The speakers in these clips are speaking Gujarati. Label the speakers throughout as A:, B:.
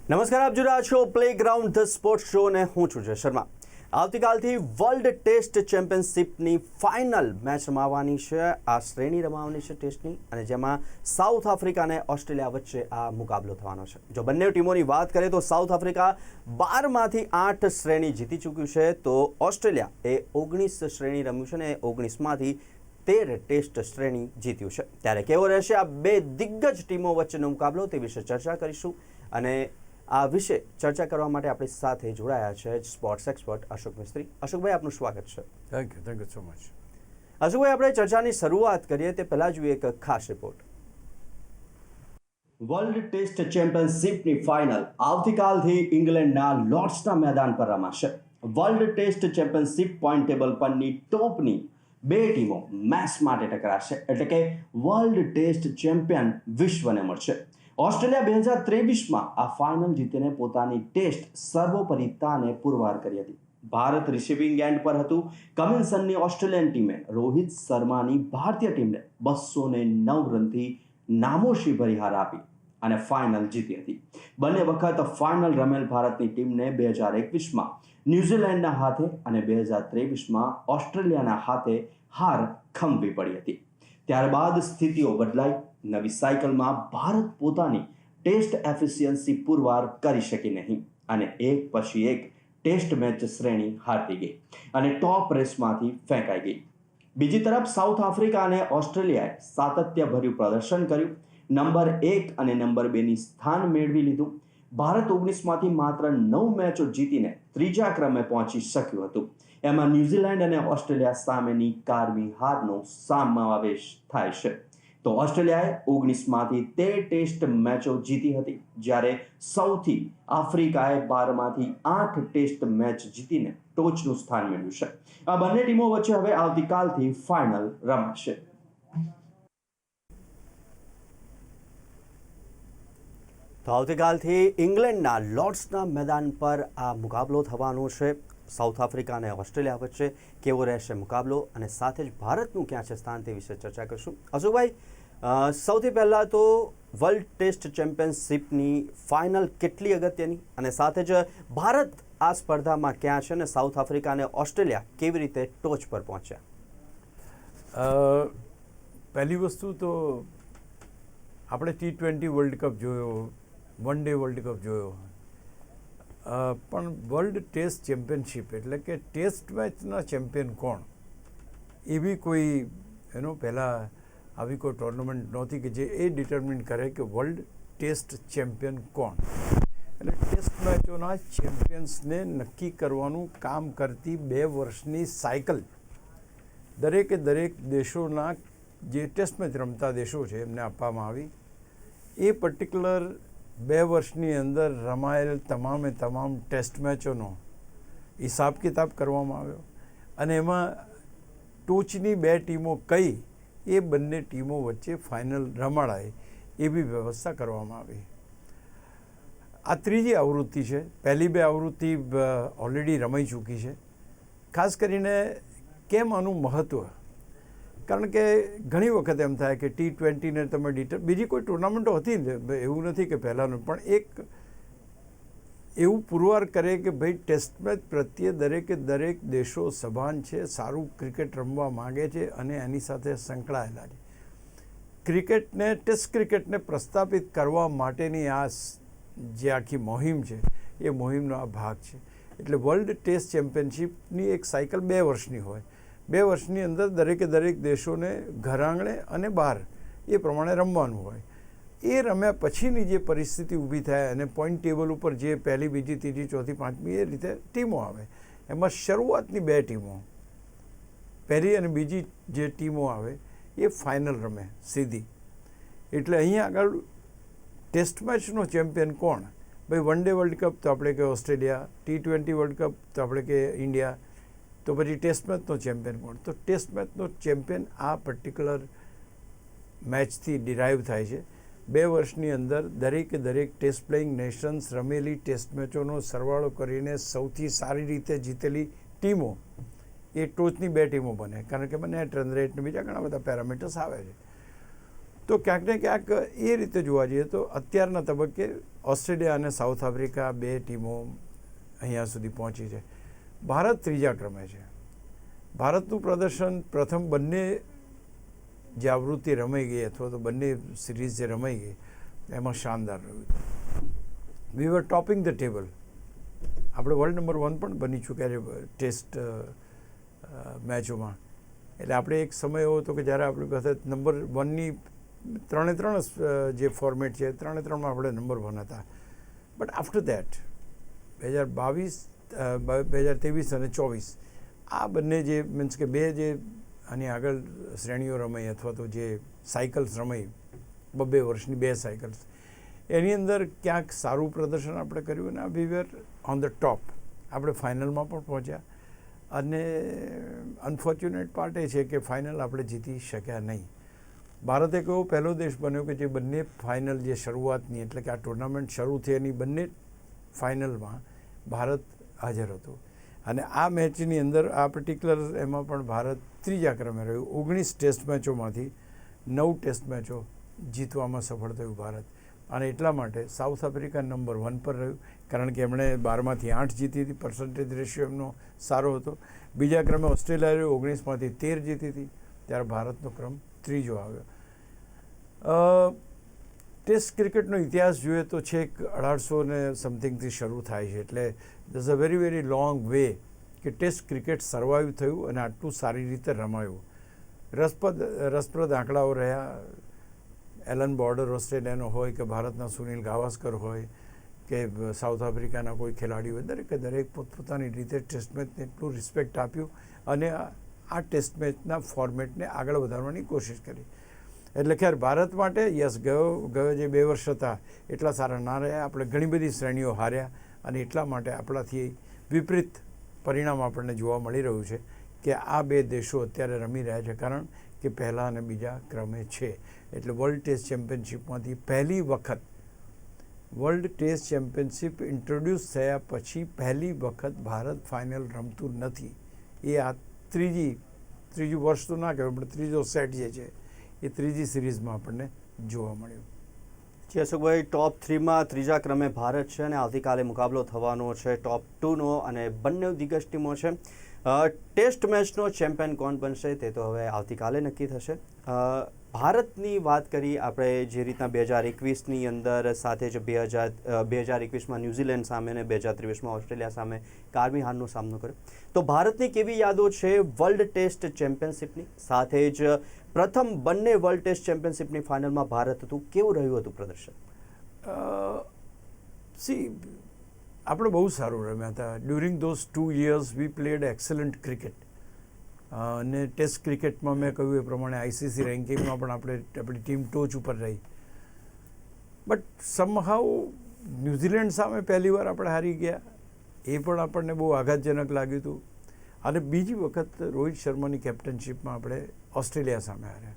A: નમસ્કાર, આપ જોઈ રહ્યા છો પ્લેગ્રાઉન્ડ ધ સ્પોર્ટ્સ શો ને હું છું જય શર્મા. આવતીકાલથી વર્લ્ડ ટેસ્ટ ચેમ્પિયનશિપની ફાઇનલ મેચ રમાવાની છે. આ શ્રેણી રમાવાની છે ટેસ્ટની, અને જેમાં સાઉથ આફ્રિકા અને ઓસ્ટ્રેલિયા વચ્ચે આ મુકાબલો થવાનો છે. જો બંને ટીમોની વાત કરીએ તો સાઉથ આફ્રિકા 12માંથી 8 શ્રેણી જીતી ચૂક્યું છે, તો ઓસ્ટ્રેલિયા એ 19 શ્રેણી રમ્યું છે અને 19માંથી 13 ટેસ્ટ શ્રેણી જીત્યું છે. ત્યારે કેવો રહેશે આ બે દિગ્ગજ ટીમો વચ્ચેનો મુકાબલો, તે વિશે ચર્ચા કરીશું. અને આ વિશે ચર્ચા કરવા માટે આપણી સાથે જોડાયા છે સ્પોર્ટ્સ એક્સપર્ટ અશોક મિસ્ત્રી. અશોકભાઈ, આપનું સ્વાગત છે.
B: Thank you so much.
A: અશોકભાઈ, આપણે ચર્ચાની શરૂઆત કરીએ તે પહેલાં જોઈએ એક ખાસ રિપોર્ટ. વર્લ્ડ ટેસ્ટ ચેમ્પિયનશિપની ફાઇનલ આવતીકાલથી ઇંગ્લેન્ડના લોર્ડ્સના મેદાન પર રમાશે. World test championship point table પરની ટોપની બે ટીમો મેચ માટે ટકરાશે, એટલે કે વર્લ્ડ ટેસ્ટ ચેમ્પિયન વિશ્વને મળશે. ઓસ્ટ્રેલિયા 2023માં આ ફાઇનલ જીતીને પોતાની ટેસ્ટ સર્વોપરિતાને પુરવાર કરી હતી. ભારત રિસીવિંગ એન્ડ પર હતું. કમિન્સનની ઓસ્ટ્રેલિયન ટીમે રોહિત શર્માની ભારતીય ટીમને 209 રનથી નામોશીભરી હાર આપી અને ફાઇનલ જીતી હતી. બંને વખત ફાઇનલ રમેલ ભારતની ટીમને 2021માં ન્યૂઝીલેન્ડના હાથે અને 2023માં ઓસ્ટ્રેલિયાના હાથે હાર ખંભવી પડી હતી. ત્યારબાદ સ્થિતિઓ બદલાઈ. નવી સાયકલમાં ભારત પોતાની ટેસ્ટ એફિશિયન્સી પુરવાર કરી શકી નહીં અને એક પછી એક ટેસ્ટ મેચ શ્રેણી હારતી ગઈ અને ટોપ રેસમાંથી ફેંકાઈ ગઈ. બીજી તરફ સાઉથ આફ્રિકા અને ઓસ્ટ્રેલિયાએ સાતત્યભર્યું પ્રદર્શન કર્યું. નંબર 1 અને નંબર 2ની સ્થાન મેળવી લીધું. ભારત 19માંથી માત્ર 9 મેચો જીતીને ત્રીજા ક્રમે પહોંચી શક્યું હતું. એમાં ન્યૂઝીલેન્ડ અને ઓસ્ટ્રેલિયા સામેની કારમી હારનો સમાવેશ થાય છે. તો ઓસ્ટ્રેલિયાએ 19માંથી 13 ટેસ્ટ મેચો જીતી હતી, જ્યારે સાઉથી આફ્રિકાએ 12માંથી 8 ટેસ્ટ મેચ જીતીને ટોચનું સ્થાન મેળવ્યું છે. આ બંને ટીમો વચ્ચે હવે આવતીકાલથી ફાઇનલ રમાશે. તો આવતીકાલથી ઇંગ્લેન્ડના લોર્ડ્સના મેદાન પર આ મુકાબલો થવાનો છે. સાઉથ આફ્રિકા અને ઓસ્ટ્રેલિયા વચ્ચે કેવો રહેશે મુકાબલો, અને સાથે જ ભારતનું ક્યાં છે સ્થાન, તે વિશે ચર્ચા કરીશું. અશોકભાઈ, સૌથી પહેલાં તો વર્લ્ડ ટેસ્ટ ચેમ્પિયનશિપની ફાઇનલ કેટલી અગત્યની, અને સાથે જ ભારત આ સ્પર્ધામાં ક્યાં છે અને સાઉથ આફ્રિકા અને ઓસ્ટ્રેલિયા કેવી રીતે ટોચ પર પહોંચ્યા?
B: પહેલી વસ્તુ તો આપણે T20 વર્લ્ડ કપ જોયો, વન ડે વર્લ્ડ કપ જોયો, પણ વર્લ્ડ ટેસ્ટ ચેમ્પિયનશિપ એટલે કે ટેસ્ટ મેચના ચેમ્પિયન કોણ, એવી કોઈ પહેલાં આવી કોઈ ટુર્નામેન્ટ નહોતી કે જે એ ડિટર્મિન કરે કે વર્લ્ડ ટેસ્ટ ચેમ્પિયન કોણ. એટલે ટેસ્ટ મેચોના ચેમ્પિયન્સને નક્કી કરવાનું કામ કરતી 2 વર્ષની સાયકલ દરેકે દરેક દેશોના જે ટેસ્ટ મેચ રમતા દેશો છે એમને આપવામાં આવી. એ પર્ટિક્યુલર 2 વર્ષની અંદર રમાયેલ તમામ ટેસ્ટ મેચોનો હિસાબ કિતાબ કરવામાં આવ્યો અને એમાં ટોચની 2 ટીમો કઈ એ બંને ટીમો વચ્ચે ફાઇનલ રમાડાય એવી વ્યવસ્થા કરવામાં આવી. આ ત્રીજી આવૃત્તિ છે. પહેલી 2 આવૃત્તિ ઓલરેડી રમાઈ ચૂકી છે. ખાસ કરીને કેમ આનું મહત્ત્વ, કારણ કે ઘણી વખત એમ થાય કે T20ને તમે બીજી કોઈ ટુર્નામેન્ટો હતી ને, એવું નથી કે પહેલાંનું, પણ એક એવું પુરવાર કરે કે ભાઈ ટેસ્ટ મેચ પ્રત્યે દરેકે દરેક દેશો સભાન છે, સારું ક્રિકેટ રમવા માગે છે અને એની સાથે સંકળાયેલા છે. ક્રિકેટને, ટેસ્ટ ક્રિકેટને પ્રસ્થાપિત કરવા માટેની આ જે આખી મુહિમ છે એ મુહિમનો આ ભાગ છે. એટલે વર્લ્ડ ટેસ્ટ ચેમ્પિયનશિપની એક સાયકલ 2 વર્ષની હોય. 2 વર્ષની અંદર દરેકે દરેક દેશોને ઘર આંગણે અને બહાર એ પ્રમાણે રમવાનું હોય. એ રમ્યા પછીની જે પરિસ્થિતિ ઊભી થાય અને પોઈન્ટ ટેબલ ઉપર જે પહેલી, બીજી, ત્રીજી, ચોથી, પાંચમી એ રીતે ટીમો આવે. એમાં શરૂઆતની 2 ટીમો, પહેલી અને બીજી જે ટીમો આવે એ ફાઇનલ રમે સીધી. એટલે અહીંયા આગળ ટેસ્ટ મેચનો ચેમ્પિયન કોણ? ભાઈ વન ડે વર્લ્ડ કપ તો આપણે કે ઓસ્ટ્રેલિયા, T20 વર્લ્ડ કપ તો આપણે કે ઇન્ડિયા, તો પછી ટેસ્ટ મેચનો ચેમ્પિયન કોણ? તો ટેસ્ટ મેચનો ચેમ્પિયન આ પર્ટિક્યુલર મેચથી ડિરાઈવ થાય છે. 2 વર્ષની અંદર દરેકે દરેક ટેસ્ટ પ્લેઇંગ નેશન્સ રમેલી ટેસ્ટ મેચોનો સરવાળો કરીને સૌથી સારી રીતે જીતેલી ટીમો એ ટોચની 2 ટીમો બને, કારણ કે બંને નેટ રન રેટ ને બીજા ઘણા બધા પેરામીટર્સ આવે છે. તો ક્યાંક ને ક્યાંક એ રીતે જોવા જઈએ તો અત્યારના તબક્કે ઓસ્ટ્રેલિયા અને સાઉથ આફ્રિકા 2 ટીમો અહીંયા સુધી પહોંચી છે. ભારત ત્રીજા ક્રમે છે. ભારતનું પ્રદર્શન પ્રથમ બંને જે આવૃત્તિ રમાઈ ગઈ અથવા તો બંને સિરીઝ જે રમાઈ ગઈ એમાં શાનદાર રહ્યું હતું. વી વર ટોપિંગ ધ ટેબલ. આપણે વર્લ્ડ નંબર 1 પણ બની ચૂક્યા છે ટેસ્ટ મેચોમાં. એટલે આપણે એક સમય એવો હતો કે જ્યારે આપણી પાસે નંબર 1ની 3 જે ફોર્મેટ છે 3માં આપણે નંબર 1 હતા. બટ આફ્ટર દેટ 2022, 2023 અને 24 આ બંને જે મીન્સ કે 2 જે આની આગળ શ્રેણીઓ રમાઈ અથવા તો જે સાયકલ્સ રમાઈ 2 વર્ષની 2 સાયકલ્સ એની અંદર ક્યાંક સારું પ્રદર્શન આપણે કર્યું અને વી વેર ઓન ધ ટોપ. આપણે ફાઇનલમાં પણ પહોંચ્યા અને અનફોર્ચ્યુનેટ પાર્ટ એ છે કે ફાઇનલ આપણે જીતી શક્યા નહીં. ભારત એક એવો પહેલો દેશ બન્યો કે જે બંને ફાઇનલ જે શરૂઆતની એટલે કે આ ટુર્નામેન્ટ શરૂ થઈ એની બંને ફાઇનલમાં ભારત હાજર હતું. અને આ મેચની અંદર આ પર્ટિક્યુલર એમાં પણ ભારત ત્રીજા ક્રમે રહ્યું. 19 ટેસ્ટ મેચોમાંથી 9 ટેસ્ટ મેચો જીતવામાં સફળ થયું ભારત. અને એટલા માટે સાઉથ આફ્રિકા નંબર 1 પર રહ્યું કારણ કે એમણે 12માંથી 8 જીતી હતી. પર્સન્ટેજ રેશિયો એમનો સારો હતો. બીજા ક્રમે ઓસ્ટ્રેલિયાએ 19માંથી 13 જીતી હતી ત્યારે ભારતનો ક્રમ ત્રીજો આવ્યો. ટેસ્ટ ક્રિકેટનો ઇતિહાસ જોઈએ તો છેક 1800 ને સમથિંગથી શરૂ થાય છે. એટલે this a very very long way કે ટેસ્ટ ક્રિકેટ સર્વાઈવ થયું અને આટલું સારી રીતે રમાયું. રસપ્રદ આંકડાઓ રહ્યા. એલન બોર્ડર ઓસ્ટ્રેલિયાનો હોય કે ભારતના સુનિલ ગાવસ્કર હોય કે સાઉથ આફ્રિકાના કોઈ ખેલાડી હોય દરેક પોતપોતાની રીતે ટેસ્ટ મેચને એટલું રિસ્પેક્ટ આપ્યું અને આ ટેસ્ટ મેચના ફોર્મેટને આગળ વધારવાની કોશિશ કરી. એટલે ખેર ભારત માટે યસ ગયો જે 2 વર્ષ હતા એટલા સારા ના રહ્યા. આપણે ઘણી બધી શ્રેણીઓ હાર્યા અને એટલા માટે આપણાથી વિપરીત પરિણામ આપણને જોવા મળી રહ્યું છે કે આ 2 દેશો અત્યારે રમી રહ્યા છે કારણ કે પહેલા અને બીજા ક્રમે છે. એટલે વર્લ્ડ ટેસ્ટ ચેમ્પિયનશિપમાંથી પહેલી વખત વર્લ્ડ ટેસ્ટ ચેમ્પિયનશિપ ઇન્ટ્રોડ્યુસ થયા પછી પહેલી વખત ભારત ફાઇનલ રમતું નથી. એ આ ત્રીજું વર્ષ તો ના કહેવાય પણ ત્રીજો સેટ જે છે એ ત્રીજી સિરીઝમાં આપણને જોવા મળ્યું.
A: જી અશોકભાઈ, ટોપ 3માં ત્રીજા ક્રમે ભારત છે અને આવતીકાલે મુકાબલો થવાનો છે ટોપ 2નો અને બંને દિગ્ગજ ટીમો છે. ટેસ્ટ મેચનો ચેમ્પિયન કોણ બનશે તે તો હવે આવતીકાલે નક્કી થશે. ભારતની વાત કરી આપણે જે રીતના 2021ની અંદર સાથે જ 2021માં ન્યૂઝીલેન્ડ સામે અને 2023માં ઓસ્ટ્રેલિયા સામે કારમી હારનો સામનો કર્યો. તો ભારતની કેવી યાદો છે વર્લ્ડ ટેસ્ટ ચેમ્પિયનશિપની? સાથે જ પ્રથમ બંને વર્લ્ડ ટેસ્ટ ચેમ્પિયનશિપની ફાઇનલમાં ભારત હતું, કેવું રહ્યું હતું પ્રદર્શન?
B: આપણે બહુ સારું રમ્યા હતા. During those 2 years we played excellent cricket. અને ટેસ્ટ ક્રિકેટમાં મેં કહ્યું એ પ્રમાણે આઈસીસી રેન્કિંગમાં પણ આપણી ટીમ ટોચ ઉપર રહી. બટ સમહાઉ ન્યૂઝીલેન્ડ સામે પહેલીવાર આપણે હારી ગયા. એ પણ આપણને બહુ આઘાતજનક લાગ્યું હતું. અને બીજી વખત રોહિત શર્માની કેપ્ટનશીપમાં આપણે ઓસ્ટ્રેલિયા સામે હાર્યા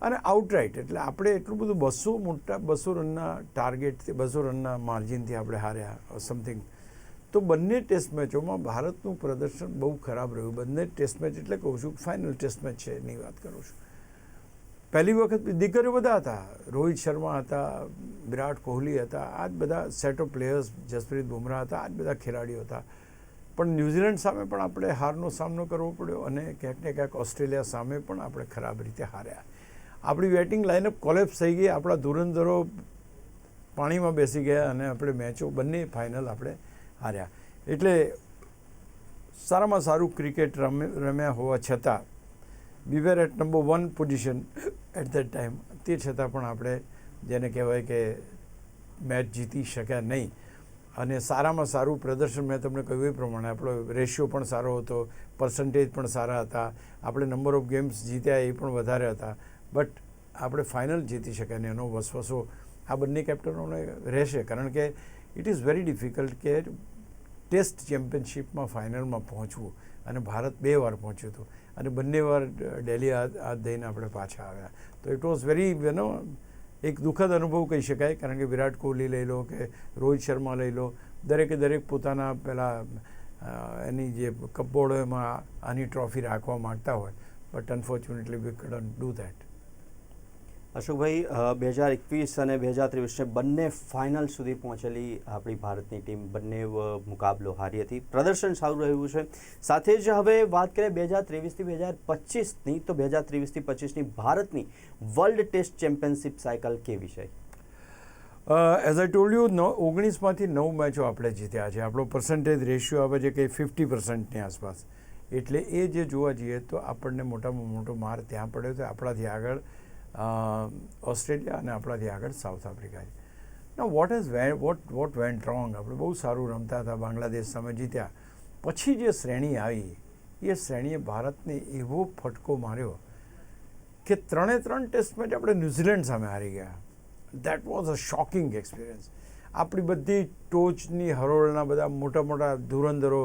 B: અને આઉટરાઇટ. એટલે આપણે એટલું બધું 200 રનના ટાર્ગેટથી 200 રનના માર્જિનથી આપણે હાર્યા સમથિંગ. તો બંને ટેસ્ટ મેચોમાં ભારતનું પ્રદર્શન બહુ ખરાબ રહ્યું. બંને ટેસ્ટ મેચ એટલે કહું છું ફાઇનલ ટેસ્ટ મેચ છે એની વાત કરું છું. પહેલી વખત દીકરીઓ બધા હતા. રોહિત શર્મા હતા, વિરાટ કોહલી હતા, આ જ બધા set of players, Jasprit Bumrah હતા, આ જ બધા ખેલાડીઓ હતા. પણ ન્યૂઝીલેન્ડ સામે પણ આપણે હારનો સામનો કરવો પડ્યો અને ક્યાંક ને ક્યાંક ઓસ્ટ્રેલિયા સામે પણ આપણે ખરાબ રીતે હાર્યા. આપણી બેટિંગ લાઇનઅપ કોલેપ્સ થઈ ગઈ. આપણા ધુરંધરો પાણીમાં બેસી ગયા અને આપણે મેચો બંને ફાઇનલ આપણે હાર્યા. એટલે સારામાં સારું ક્રિકેટ રમ્યા હોવા છતાં we were at number 1 position at that time. તે છતાં પણ આપણે જેને કહેવાય કે મેચ જીતી શક્યા નહીં. અને સારામાં સારું પ્રદર્શન મેં તમને કહ્યું એ પ્રમાણે આપણો રેશિયો પણ સારો હતો, પર્સન્ટેજ પણ સારા હતા, આપણે નંબર ઓફ ગેમ્સ જીત્યા એ પણ વધારે હતા. બટ આપણે ફાઇનલ જીતી શક્યા ને એનો વસવસો આ બંને કેપ્ટનોને રહેશે. કારણ કે ઇટ ઇઝ વેરી ડિફિકલ્ટ કે ટેસ્ટ ચેમ્પિયનશિપમાં ફાઇનલમાં પહોંચવું અને ભારત 2 વાર પહોંચ્યું હતું અને બંને વાર ડેલી હાથ દઈને આપણે પાછા આવ્યા. તો ઇટ વોઝ વેરી એક દુઃખદ અનુભવ કહી શકાય. કારણ કે વિરાટ કોહલી લઈ લો કે રોહિત શર્મા લઈ લો, દરેક પોતાના પેલા એની જે કપબોર્ડ એમાં આની ટ્રોફી રાખવા માગતા હોય. But unfortunately we couldn't do that.
A: અશોકભાઈ, 2021 અને 2023 બંને ફાઇનલ સુધી પહોંચેલી આપણી ભારતની ટીમ બંને મુકાબલો હારી હતી. પ્રદર્શન સારું રહ્યું છે. સાથે જ હવે વાત કરીએ 2023થી 2025ની, તો 2023થી 25ની ભારતની વર્લ્ડ ટેસ્ટ ચેમ્પિયનશિપ સાયકલ કેવી છે?
B: એઝ આઈ ટોલ્ડ યુ 19માંથી 9 મેચો આપણે જીત્યા છે. આપણો પર્સન્ટેજ રેશિયો આવે છે કે 50%ની આસપાસ. એટલે એ જે જોવા જઈએ તો આપણને મોટામાં મોટો માર ત્યાં પડ્યો તો આપણાથી આગળ ઓસ્ટ્રેલિયા અને આપણાથી આગળ સાઉથ આફ્રિકા છે. ના વોટ વેન્ટ રોંગ? આપણે બહુ સારું રમતા હતા, બાંગ્લાદેશ સામે જીત્યા. પછી જે શ્રેણી આવી એ શ્રેણીએ ભારતને એવો ફટકો માર્યો કે 3 ટેસ્ટ મેચ આપણે ન્યૂઝીલેન્ડ સામે હારી ગયા. That was a shocking experience. આપણી બધી ટોચની હરોળના બધા મોટા મોટા ધુરંધરો,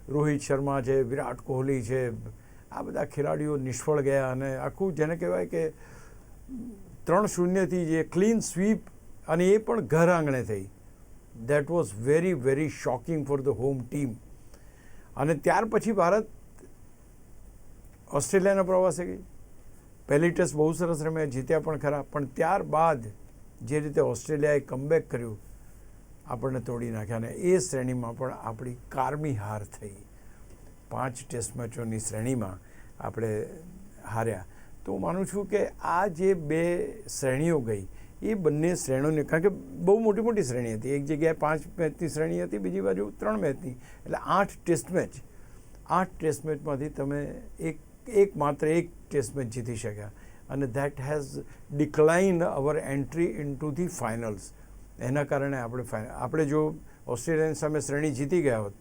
B: રોહિત શર્મા છે, વિરાટ કોહલી છે, આ બધા ખેલાડીઓ નિષ્ફળ ગયા અને આખું જેને કહેવાય કે 3-0થી જે ક્લીન સ્વીપ, અને એ પણ ઘર આંગણે થઈ. That was very very shocking for the home team. અને ત્યાર પછી ભારત ઓસ્ટ્રેલિયાના પ્રવાસે ગઈ. પહેલી ટેસ્ટ બહુ સરસ રમ્યા, જીત્યા પણ ખરા, પણ ત્યારબાદ જે રીતે ઓસ્ટ્રેલિયાએ કમબેક કર્યું આપણને તોડી નાખ્યા. અને એ શ્રેણીમાં પણ આપણી કારમી હાર થઈ. 5 ટેસ્ટ મેચોની શ્રેણીમાં આપણે હાર્યા. તો હું માનું છું કે આ જે 2 શ્રેણીઓ ગઈ એ બંને શ્રેણીઓને, કારણ કે બહુ મોટી મોટી શ્રેણી હતી, એક જગ્યાએ 5 મેચની શ્રેણી હતી, બીજી બાજુ 3 મેચની, એટલે 8 ટેસ્ટ મેચ. 8 ટેસ્ટ મેચમાંથી તમે માત્ર એક ટેસ્ટ મેચ જીતી શક્યા, અને that has decline our entry in to the finals. એના કારણે આપણે જો ઓસ્ટ્રેલિયાની સામે શ્રેણી જીતી ગયા હોત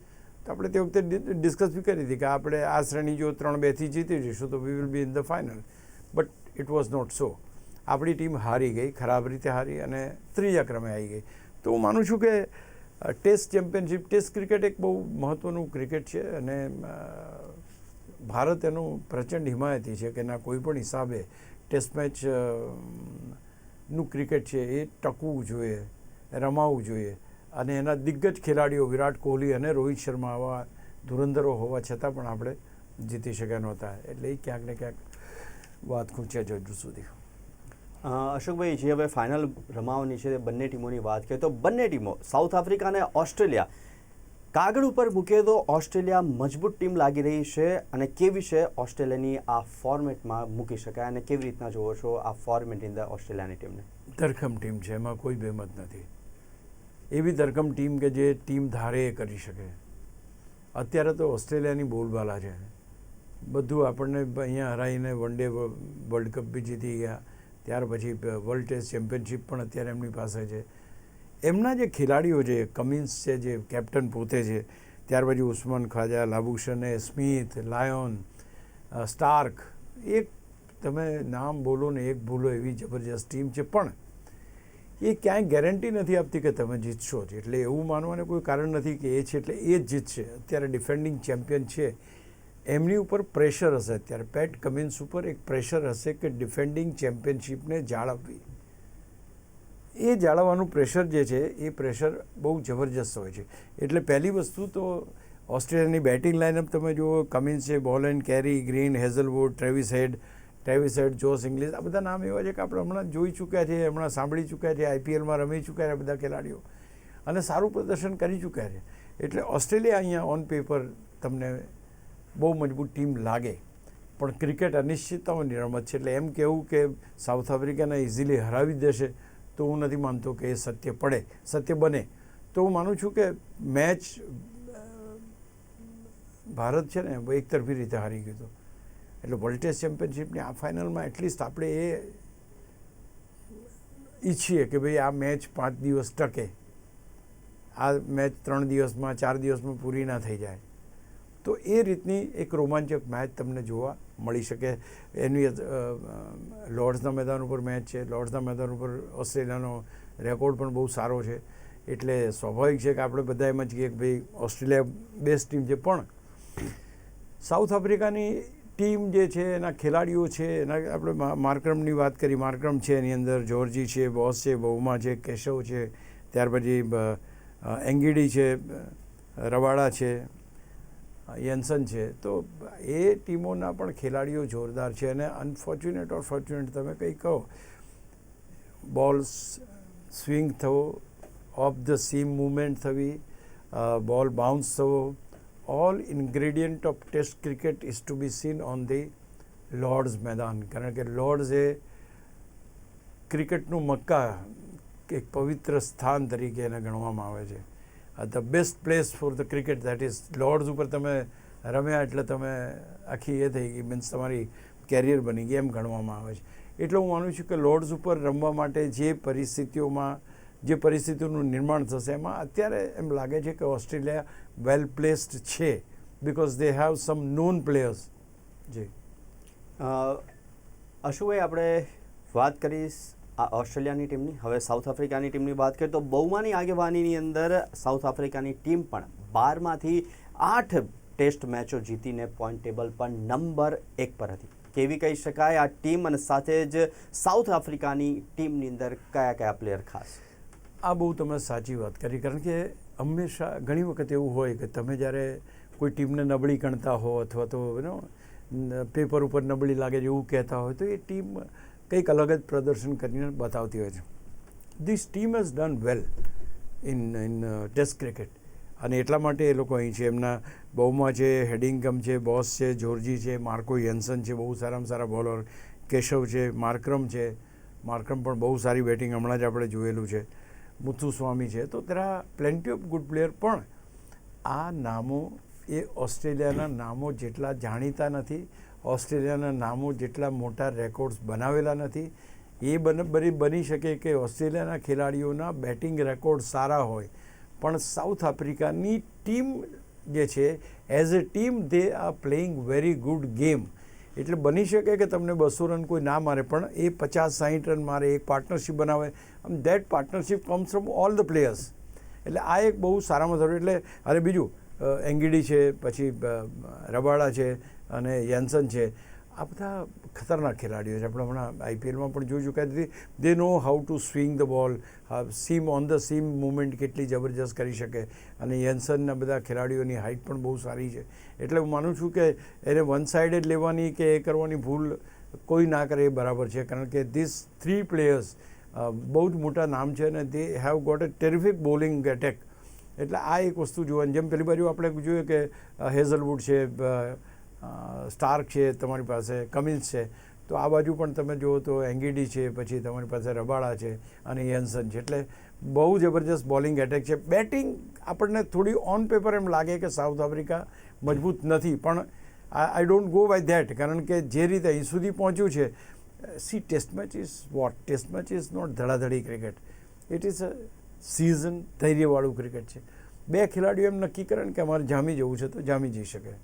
B: તો આપણે તે વખતે ડિસ્કસ બી કરી હતી કે આપણે આ શ્રેણી જો 3-2થી જીતી જઈશું તો we will be in the final. But it was not so. આપણી ટીમ હારી ગઈ, ખરાબ રીતે હારી, અને 3જા ક્રમે આવી ગઈ. તો હું માનું છું કે ટેસ્ટ ચેમ્પિયનશિપ, ટેસ્ટ ક્રિકેટ એક બહુ મહત્ત્વનું ક્રિકેટ છે, અને ભારત એનું પ્રચંડ હિમાયતી છે કે ના કોઈ પણ હિસાબે ટેસ્ટ મેચ નું ક્રિકેટ છે એ ટકવું જોઈએ, રમાવવું જોઈએ. અને એના દિગ્ગજ ખેલાડીઓ વિરાટ કોહલી અને રોહિત શર્મા આવા ધુરંધરો હોવા છતાં પણ આપણે જીતી શક્યા નહોતા. એટલે એ ક્યાંક ને ક્યાંક વાત ખૂંચ્યા છે હજુ સુધી.
A: અશોકભાઈ, જે હવે ફાઇનલ રમાવાની છે બંને ટીમોની વાત કરીએ તો બંને ટીમો સાઉથ આફ્રિકા અને ઓસ્ટ્રેલિયા, કાગળ ઉપર મૂકીએ તો ઓસ્ટ્રેલિયા મજબૂત ટીમ લાગી રહી છે. અને કેવી છે ઓસ્ટ્રેલિયાની આ ફોર્મેટમાં મૂકી શકાય, અને કેવી રીતના જોવો છો આ ફોર્મેટની અંદર ઓસ્ટ્રેલિયાની ટીમને?
B: ધરખમ ટીમ છે, એમાં કોઈ બેમત નથી. એવી ધરખમ ટીમ કે જે ટીમ ધારે એ કરી શકે. અત્યારે તો ઓસ્ટ્રેલિયાની બોલબાલા છે. બધું આપણને અહીંયા હરાવીને વન ડે વર્લ્ડ કપ બી જીતી ગયા, ત્યાર પછી વર્લ્ડ ટેસ્ટ ચેમ્પિયનશિપ પણ અત્યારે એમની પાસે છે. એમના જે ખેલાડીઓ છે, કમિન્સ છે જે કેપ્ટન પોતે છે, ત્યાર પછી ઉસ્માન ખ્વાજા, લાબુશને, સ્મિથ, લાયોન, સ્ટાર્ક, એક તમે નામ બોલો ને એક ભૂલો એવી જબરજસ્ત ટીમ છે. પણ એ ક્યાંય ગેરંટી નથી આપતી કે તમે જીતશો જ. એટલે એવું માનવાને કોઈ કારણ નથી કે એ છે એટલે એ જ જીતશે. અત્યારે ડિફેન્ડિંગ ચેમ્પિયન છે, એમની ઉપર પ્રેશર હશે. અત્યારે પેટ કમિન્સ ઉપર એક પ્રેશર હશે કે ડિફેન્ડિંગ ચેમ્પિયનશિપને જાળવવી. એ જાળવવાનું પ્રેશર જે છે એ પ્રેશર બહુ જબરજસ્ત હોય છે. એટલે પહેલી વસ્તુ તો ઓસ્ટ્રેલિયાની બેટિંગ લાઇનઅપ તમે જુઓ, કમિન્સ છે, બોલેન્ડ, કેરી, ગ્રીન, હેઝલવુડ, ટ્રેવિસ હેડ, જોસ ઇંગ્લિશ, આ બધા નામ એવા છે કે આપણે હમણાં જોઈ ચૂક્યા છે, હમણાં સાંભળી ચૂક્યા છે, આઈપીએલમાં રમી ચૂક્યા છે બધા ખેલાડીઓ, અને સારું પ્રદર્શન કરી ચૂક્યા છે. એટલે ઓસ્ટ્રેલિયા અહીંયા ઓન પેપર તમને બહુ મજબૂત ટીમ લાગે, પણ ક્રિકેટ અનિશ્ચિતતાઓની રમત છે. એટલે એમ કહેવું કે સાઉથ આફ્રિકાને ઇઝીલી હરાવી દેશે તો હું નથી માનતો કે એ સત્ય બને. તો હું માનું છું કે મેચ ભારત છે ને એકતરફી રીતે હારી ગયું હતું. એટલે વર્લ્ડ ટેસ્ટ ચેમ્પિયનશિપની આ ફાઇનલમાં એટલીસ્ટ આપણે એ ઈચ્છીએ કે ભાઈ આ મેચ 5 દિવસ ટકે, આ મેચ 3 દિવસમાં 4 દિવસમાં પૂરી ના થઈ જાય. તો એ રીતની એક રોમાંચક મેચ તમને જોવા મળી શકે. એની લોર્ડ્સના મેદાન ઉપર મેચ છે. લોર્ડ્સના મેદાન ઉપર ઓસ્ટ્રેલિયાનો રેકોર્ડ પણ બહુ સારો છે. એટલે સ્વાભાવિક છે કે આપણે બધા એમ જ કહીએ કે ભાઈ ઓસ્ટ્રેલિયા બેસ્ટ ટીમ છે. પણ સાઉથ આફ્રિકાની ટીમ જે છે, એના ખેલાડીઓ છે, એના આપણે માર્કરમની વાત કરી, માર્કરમ છે, એની અંદર જોર્જી છે, બોસ છે, બહુમા છે, કેશવ છે, ત્યાર પછી એંગીડી છે, રવાડા છે, યેન્સન છે. તો એ ટીમોના પણ ખેલાડીઓ જોરદાર છે. અને અનફોર્ચ્યુનેટ ઓર ફોર્ચ્યુનેટ તમે કંઈ કહો, બોલ સ્વિંગ થવો, ઓફ ધ સીમ મૂવમેન્ટ થવી, બોલ બાઉન્સ થવો, all ingredient of test cricket is to be seen on the Lord's મેદાન. કારણ કે લોર્ડ્સ એ ક્રિકેટનું મક્કા, એક પવિત્ર સ્થાન તરીકે એને ગણવામાં આવે છે. The best place for the cricket that is lords ઉપર તમે રમ્યા એટલે તમે આખી એ થઈ ગઈ, મીન્સ તમારી કેરિયર બની ગઈ એમ ગણવામાં આવે છે. એટલે હું માનું છું કે લોર્ડ્સ ઉપર રમવા માટે જે પરિસ્થિતિઓનું નિર્માણ થશે એમાં અત્યારે એમ લાગે છે કે ઓસ્ટ્રેલિયા વેલ પ્લેસ્ડ છે, because they have some known players. જી
A: અશુભાઈ, આપણે વાત કરીશ આ ઓસ્ટ્રેલિયાની ટીમની. હવે સાઉથ આફ્રિકાની ટીમની વાત કરીએ તો બહુમાની આગેવાનીની અંદર સાઉથ આફ્રિકાની ટીમ પણ 12માંથી 8 ટેસ્ટ મેચો જીતીને પોઈન્ટ ટેબલ પર નંબર 1 પર હતી. કેવી કહી શકાય આ ટીમ, અને સાથે જ સાઉથ આફ્રિકાની ટીમની અંદર કયા કયા પ્લેયર ખાસ?
B: આ બહુ તમે સાચી વાત કરી, કારણ કે હંમેશા ઘણી વખત એવું હોય કે તમે જ્યારે કોઈ ટીમને નબળી ગણતા હો અથવા તો પેપર ઉપર નબળી લાગે છે એવું કહેતા હોય, તો એ ટીમ કંઈક અલગ જ પ્રદર્શન કરીને બતાવતી હોય છે. This team has done well in test cricket, અને એટલા માટે એ લોકો અહીં છે. એમના બહુમાં છે, હેડિંગમ છે, બોસ છે, જોર્જી છે, માર્કો યેન્સન છે, બહુ સારામાં સારા બોલર, કેશવ છે, માર્ક્રમ છે. માર્ક્રમ પણ બહુ સારી બેટિંગ હમણાં જ આપણે જોયેલું છે. મુથુસ્વામી છે. તો there are plenty of good player. પણ આ નામો એ ઓસ્ટ્રેલિયાના નામો જેટલા જાણીતા નથી, ઓસ્ટ્રેલિયાના નામો જેટલા મોટા રેકોર્ડ્સ બનાવેલા નથી. એ બની શકે કે ઓસ્ટ્રેલિયાના ખેલાડીઓના બેટિંગ રેકોર્ડ સારા હોય, પણ સાઉથ આફ્રિકાની ટીમ જે છે as a team they are playing very good game. એટલે બની શકે કે તમને 200 રન કોઈ ના મારે, પણ એ 50-60 રન મારે, એક પાર્ટનરશિપ બનાવે. That partnership comes from all the players. એટલે આ એક બહુ સારામાં સારું. એટલે અને બીજું એંગીડી છે, પછી રબાડા છે અને યેન્સન છે. આ બધા ખતરનાક ખેલાડીઓ છે. આપણે હમણાં આઈપીએલમાં પણ જોઈ ચૂક્યા હતી. They know how to swing the ball, seam on the seam movement કેટલી જબરજસ્ત કરી શકે. અને યેન્સનના બધા ખેલાડીઓની હાઇટ પણ બહુ સારી છે. એટલે હું માનું છું કે એને વન સાઇડેડ લેવાની કે એ કરવાની ભૂલ કોઈ ના કરે એ બરાબર છે. કારણ કે ધીસ 3 પ્લેયર્સ બહુ જ મોટા નામ છે અને they have got a terrific bowling attack. એટલે આ એક વસ્તુ જોવાની. જેમ પેલી બાજુ આપણે જોઈએ કે હેઝલવુડ છે, સ્ટાર્ક છે, તમારી પાસે કમિન્સ છે. તો આ બાજુ પણ તમે જુઓ તો એંગીડી છે, પછી તમારી પાસે રબાડા છે અને યેન્સન છે. એટલે બહુ જબરજસ્ત બોલિંગ એટેક છે. બેટિંગ આપણને થોડી ઓન પેપર એમ લાગે કે સાઉથ આફ્રિકા મજબૂત નથી, પણ I don't go by that. કારણ કે જે રીતે અહીં સુધી પહોંચ્યું છે, see test match is what, test match is not ધડાધડી cricket. It is a season, ધૈર્યવાળું ક્રિકેટ છે. 2 ખેલાડીઓ એમ નક્કી કરે ને કે અમારે જામી જવું છે તો જામી જઈ શકે.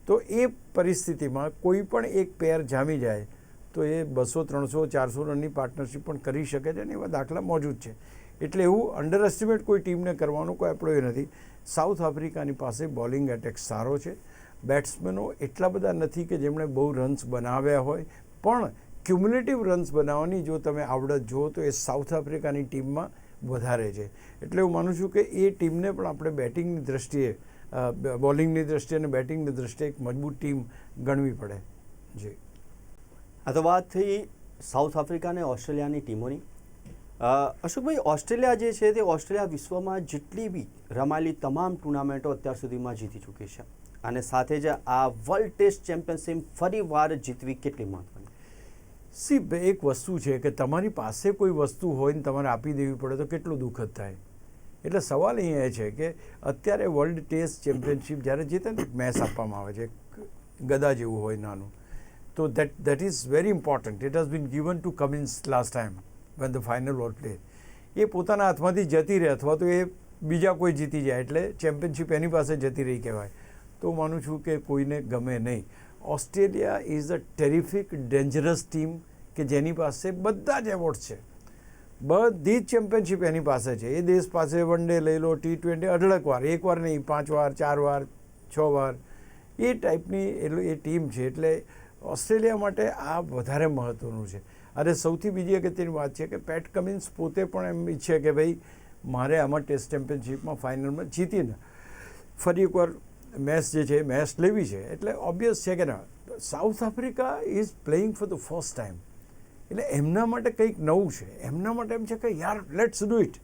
B: તો એ પરિસ્થિતિમાં કોઈ પણ એક પેર જામી જાય તો એ 200, 300, 400 રનની પાર્ટનરશિપ પણ કરી શકે છે, અને એવા દાખલા મોજૂદ છે. એટલે એવું અંડર એસ્ટિમેટ કોઈ ટીમને કરવાનો કોઈ આપણો એ નથી. સાઉથ આફ્રિકાની પાસે બોલિંગ એટેક સારો છે. બેટ્સમેનો એટલા બધા નથી કે જેમણે બહુ રન્સ બનાવ્યા હોય, પણ ક્યુમ્યુલેટિવ રન્સ બનાવવાની જો તમે આવડત જુઓ તો એ સાઉથ આફ્રિકાની ટીમમાં વધારે છે. એટલે હું માનું છું કે એ ટીમને પણ આપણે બેટિંગની દ્રષ્ટિએ, બોલિંગની દ્રષ્ટિએ અને બેટિંગની દ્રષ્ટિએ એક મજબૂત ટીમ ગણવી પડે. જી,
A: આ તો વાત થઈ સાઉથ આફ્રિકા અને ઓસ્ટ્રેલિયાની ટીમોની. અશોકભાઈ, ઓસ્ટ્રેલિયા જે છે તે ઓસ્ટ્રેલિયા વિશ્વમાં જેટલી બી રમાયેલી તમામ ટુર્નામેન્ટો અત્યાર સુધીમાં જીતી ચૂકી છે, અને સાથે જ આ વર્લ્ડ ટેસ્ટ ચેમ્પિયનશિપ ફરી વાર જીતવી કેટલી મહત્વની?
B: સી, એક વસ્તુ છે કે તમારી પાસે કોઈ વસ્તુ હોય ને તમારે આપી દેવી પડે તો કેટલું દુઃખદ થાય. એટલે સવાલ અહીંયા એ છે કે અત્યારે વર્લ્ડ ટેસ્ટ ચેમ્પિયનશિપ જ્યારે જીતે ને મેચ આપવામાં આવે છે, ગદા જેવું હોય નાનું, તો that is very important. It has been given to Cummins last time when the final was played. એ પોતાના હાથમાંથી જતી રહે અથવા તો એ બીજા કોઈ જીતી જાય એટલે ચેમ્પિયનશિપ એની પાસે જતી રહી કહેવાય. તો હું માનું છું કે કોઈને ગમે નહીં. Australia is a terrific dangerous team કે જેની પાસે બધા જ એવોર્ડ્સ છે. બધી જ ચેમ્પિયનશિપ એની પાસે છે. એ દેશ પાસે વન ડે લઈ લો, T20 અઢળક વાર, 1 વાર નહીં, 5 વાર, 4 વાર, 6 વાર, એ ટાઈપની એ ટીમ છે. એટલે ઓસ્ટ્રેલિયા માટે આ વધારે મહત્ત્વનું છે. અને સૌથી બીજી અગત્યની વાત છે કે પેટ કમિન્સ પોતે પણ એમ ઈચ્છે કે ભાઈ મારે આમાં ટેસ્ટ ચેમ્પિયનશિપમાં ફાઇનલમાં જીતીને ફરી એકવાર મેચ જે છે મેચ લેવી છે. એટલે ઓબ્વિયસ છે કે ના, south Africa is playing for the first time. એટલે એમના માટે કંઈક નવું છે. એમના માટે એમ છે કે યાર લેટ્સ ડુ ઇટ.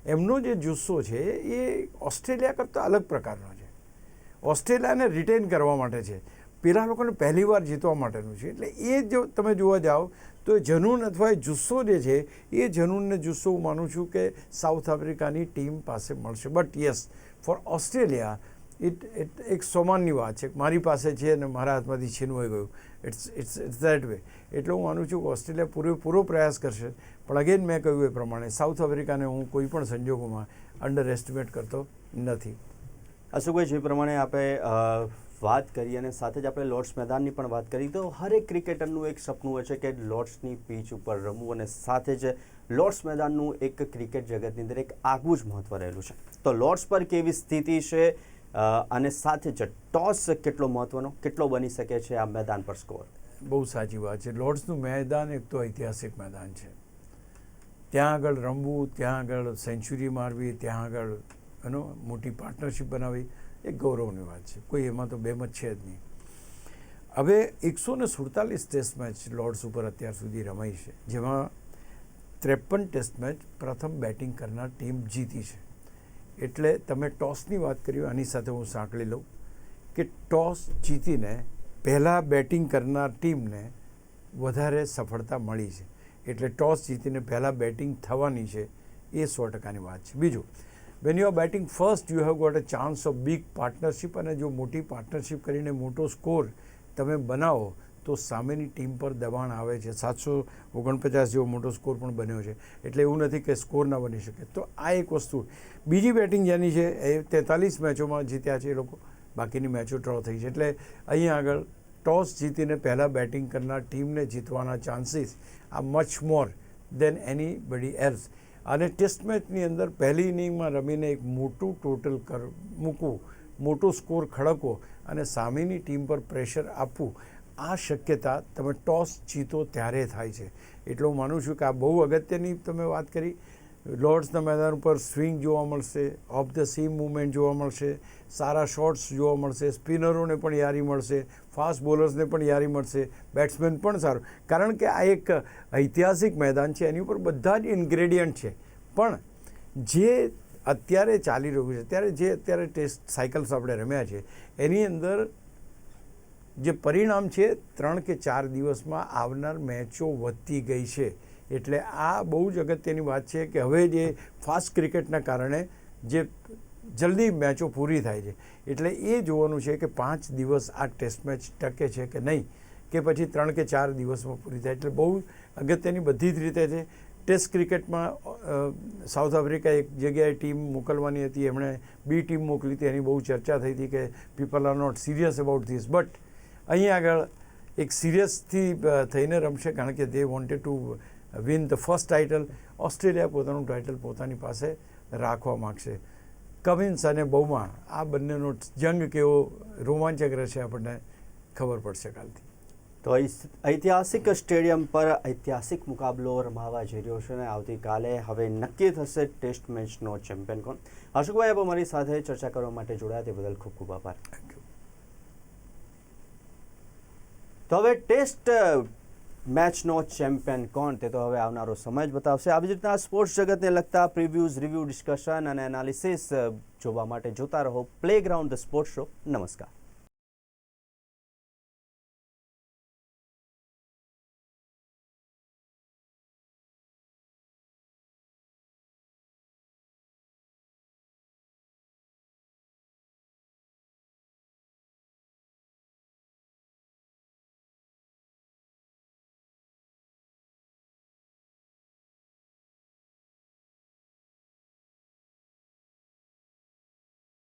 B: એમનો જે જુસ્સો છે એ ઓસ્ટ્રેલિયા કરતાં અલગ પ્રકારનો છે. ઓસ્ટ્રેલિયાને રિટેન કરવા માટે છે, પેલા લોકોને પહેલી વાર જીતવા માટેનું છે. એટલે એ જો તમે જોવા જાઓ તો જનૂન અથવા એ જુસ્સો જે છે એ જનૂનને જુસ્સો હું માનું છું કે સાઉથ આફ્રિકાની ટીમ પાસે મળશે. But yes, for Australia it એક સોમાનની વાત છે, મારી પાસે છે અને મારા હાથમાંથી છીનવાઈ ગયું. It's that way. એટલે હું માનું છું કે ઓસ્ટ્રેલિયા પૂરેપૂરો પ્રયાસ કરશે. પણ અગેન મેં કહ્યું એ પ્રમાણે સાઉથ આફ્રિકાને હું કોઈ પણ સંજોગોમાં અંડર એસ્ટિમેટ કરતો નથી.
A: અશોકભાઈ, જે પ્રમાણે આપણે વાત કરી અને સાથે જ આપણે લોર્ડ્સ મેદાનની પણ વાત કરી, તો હરેક ક્રિકેટરનું એક સપનું હોય છે કે લોર્ડ્સની પીચ ઉપર રમવું, અને સાથે જ લોર્ડ્સ મેદાનનું એક ક્રિકેટ જગતની અંદર એક આગવું જ મહત્વ રહેલું છે. તો લોર્ડ્સ પર કેવી સ્થિતિ છે અને સાથે જ ટોસ કેટલો મહત્વનો, કેટલો બની શકે છે આ મેદાન પર સ્કોર?
B: બહુ સાચી વાત છે. લોર્ડ્સનું મેદાન એક તો ઐતિહાસિક મેદાન છે. ત્યાં આગળ રમવું, ત્યાં આગળ સેન્ચુરી મારવી, ત્યાં આગળ મોટી પાર્ટનરશિપ બનાવવી એ ગૌરવની વાત છે. કોઈ એમાં તો બેમત છે જ નહીં. હવે 147 ટેસ્ટ મેચ લોર્ડ્સ ઉપર અત્યાર સુધી રમાઈ છે, જેમાં 53 ટેસ્ટ મેચ પ્રથમ બેટિંગ કરનાર ટીમ જીતી છે. એટલે તમે ટોસની વાત કરી, આની સાથે હું સાંકળી લઉં કે ટોસ જીતીને પહેલાં બેટિંગ કરનાર ટીમને વધારે સફળતા મળી છે. એટલે ટોસ જીતીને પહેલાં બેટિંગ થવાની છે એ 100%ની વાત છે. બીજું, when you are batting first you have got a chance of big partnership, અને જો મોટી પાર્ટનરશિપ કરીને મોટો સ્કોર તમે બનાવો તો સામેની ટીમ પર દબાણ આવે છે. 749 જેવો મોટો સ્કોર પણ બન્યો છે. એટલે એવું નથી કે સ્કોર ના બની શકે. તો આ એક વસ્તુ. બીજી બેટિંગ જેની છે એ 43 મેચોમાં જીત્યા છે એ લોકો, બાકીની મેચો ડ્રો થઈ છે. એટલે અહીંયા આગળ ટોસ જીતીને પહેલાં બેટિંગ કરનાર ટીમને જીતવાના ચાન્સીસ આ મચ મોર દેન એનીબડી એલ્સ. અને ટેસ્ટ મેચની અંદર પહેલી ઇનિંગમાં રમીને એક મોટું ટોટલ મૂકવું, મોટો સ્કોર ખડકવો અને સામેની ટીમ પર પ્રેશર આપવું, આ શક્યતા તમે ટોસ જીતો ત્યારે થાય છે. એટલે હું માનું છું કે આ બહુ અગત્યની તમે વાત કરી. લોર્ડ્સના મેદાન ઉપર સ્વિંગ જોવા મળશે, ઓફ ધ સીમ મૂવમેન્ટ જોવા મળશે, સારા શોટ્સ જોવા મળશે, સ્પિનરોને પણ યારી મળશે, ફાસ્ટ બોલર્સને પણ યારી મળશે, બેટ્સમેન પણ સારું. કારણ કે આ એક ઐતિહાસિક મેદાન છે, એની ઉપર બધા જ ઇન્ગ્રેડિયન્ટ છે. પણ જે અત્યારે ચાલી રહ્યું છે, અત્યારે ટેસ્ટ સાયકલ્સ આપણે રમ્યા છે, એની અંદર જે પરિણામ છે 3 કે 4 દિવસમાં આવનાર મેચો વધતી ગઈ છે. એટલે આ બહુ જ અગત્યની વાત છે કે હવે જે ફાસ્ટ ક્રિકેટના કારણે જે જલ્દી મેચો પૂરી થાય છે, એટલે એ જોવાનું છે કે 5 દિવસ આ ટેસ્ટ મેચ ટકે છે કે નહીં, કે પછી 3 કે 4 દિવસમાં પૂરી થાય. એટલે બહુ અગત્યની બધી જ રીતે છે. ટેસ્ટ ક્રિકેટમાં સાઉથ આફ્રિકા એક જગ્યાએ ટીમ મોકલવાની હતી, એમણે બી ટીમ મોકલી હતી, એની બહુ ચર્ચા થઈ હતી કે people are not serious about this. But અહીંયા આગળ એક સિરિયસથી થઈને રમશે, કારણ કે they wanted to win the first title. Australia પોતાનું ટાઇટલ પોતાની પાસે રાખવા માગશે. કમિન્સ અને બૌમા આ બંનેનો જંગ કેવો રોમાંચક રહેશે આપણને ખબર પડશે કાલથી.
A: તો ઐતિહાસિક સ્ટેડિયમ પર ઐતિહાસિક મુકાબલો રમાવા જઈ રહ્યો છે અને આવતીકાલે હવે નક્કી થશે ટેસ્ટ મેચનો ચેમ્પિયન કોણ. અશોકભાઈ, આપ અમારી સાથે ચર્ચા કરવા માટે જોડાયા તે બદલ ખૂબ ખૂબ આભાર. તો હવે ટેસ્ટ મેચનો ચેમ્પિયન કોણ, તે તો હવે આવનારો સમય જ બતાવશે. આવી જ રીતના સ્પોર્ટ્સ જગતને લગતા પ્રિવ્યૂઝ, રિવ્યૂ, ડિસ્કશન અને એનાલિસિસ જોવા માટે જોતા રહો પ્લેગ્રાઉન્ડ ધ સ્પોર્ટ્સ શો. નમસ્કાર.